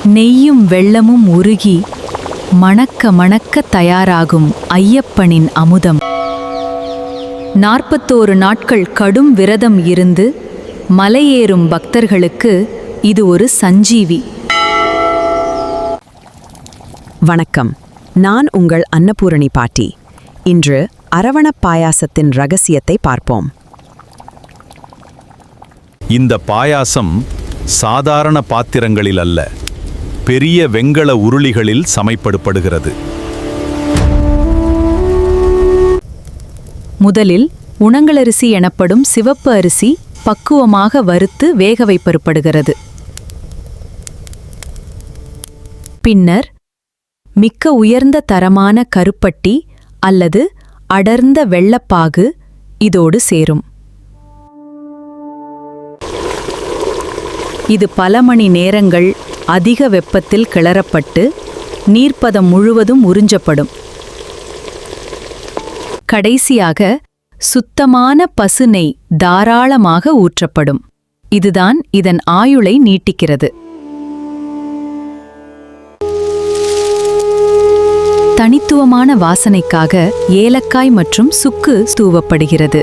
நெய்யும் வெல்லமும் உருகி மணக்க மணக்க தயாராகும் ஐயப்பனின் அமுதம். 41 நாட்கள் கடும் விரதம் இருந்து மலையேறும் பக்தர்களுக்கு இது ஒரு சஞ்சீவி. வணக்கம், நான் உங்கள் அன்னபூரணி பாட்டி. இன்று அரவணப் பாயாசத்தின் ரகசியத்தை பார்ப்போம். இந்த பாயாசம் சாதாரண பாத்திரங்களில் அல்ல, பெரிய வெண்கல உருளிகளில் சமைப்படுகிறது. முதலில் உணங்கலரிசி எனப்படும் சிவப்பு அரிசி பக்குவமாக வறுத்து வேக வைப்பப்படுகிறது. பின்னர் மிக்க உயர்ந்த தரமான கருப்பட்டி அல்லது அடர்ந்த வெள்ளப்பாகு இதோடு சேரும். இது பல மணி நேரங்கள் அதிக வெப்பத்தில் கிளறப்பட்டு நீர்ப்பதம் முழுவதும் உறிஞ்சப்படும். கடைசியாக சுத்தமான பசு நெய் தாராளமாக ஊற்றப்படும். இதுதான் இதன் ஆயுளை நீட்டிக்கிறது. தனித்துவமான வாசனைக்காக ஏலக்காய் மற்றும் சுக்கு தூவப்படுகிறது.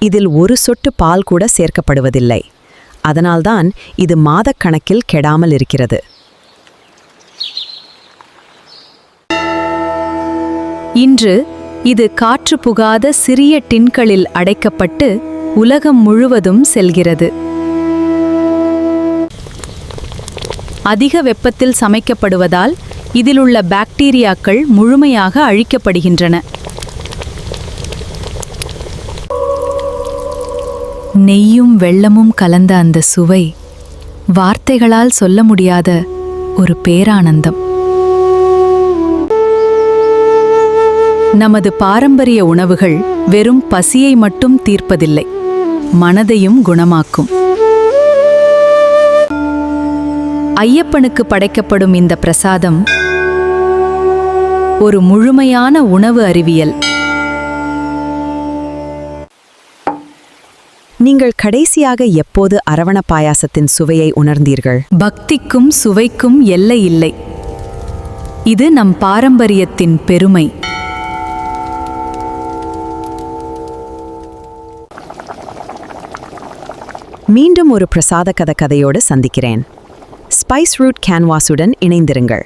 இதில் ஒரு சொட்டு பால் கூட சேர்க்கப்படுவதில்லை. அதனால்தான் இது மாதக்கணக்கில் கெடாமல் இருக்கிறது. இன்று இது காற்று புகாத சிறிய டின்களில் அடைக்கப்பட்டு உலகம் முழுவதும் செல்கிறது. அதிக வெப்பத்தில் சமைக்கப்படுவதால் இதிலுள்ள பாக்டீரியாக்கள் முழுமையாக அழிக்கப்படுகின்றன. நெய்யும் வெல்லமும் கலந்த அந்த சுவை வார்த்தைகளால் சொல்ல முடியாத ஒரு பேரானந்தம். நமது பாரம்பரிய உணவுகள் வெறும் பசியை மட்டும் தீர்ப்பதில்லை, மனதையும் குணமாக்கும். ஐயப்பனுக்கு படைக்கப்படும் இந்த பிரசாதம் ஒரு முழுமையான உணவு அறிவியல். நீங்கள் கடைசியாக எப்போது அரவண பாயாசத்தின் சுவையை உணர்ந்தீர்கள்? பக்திக்கும் சுவைக்கும் எல்லை இல்லை. இது நம் பாரம்பரியத்தின் பெருமை. மீண்டும் ஒரு பிரசாத கதையோடு சந்திக்கிறேன். ஸ்பைஸ் ரூட் கேன்வாஸுடன் இணைந்திருங்கள்.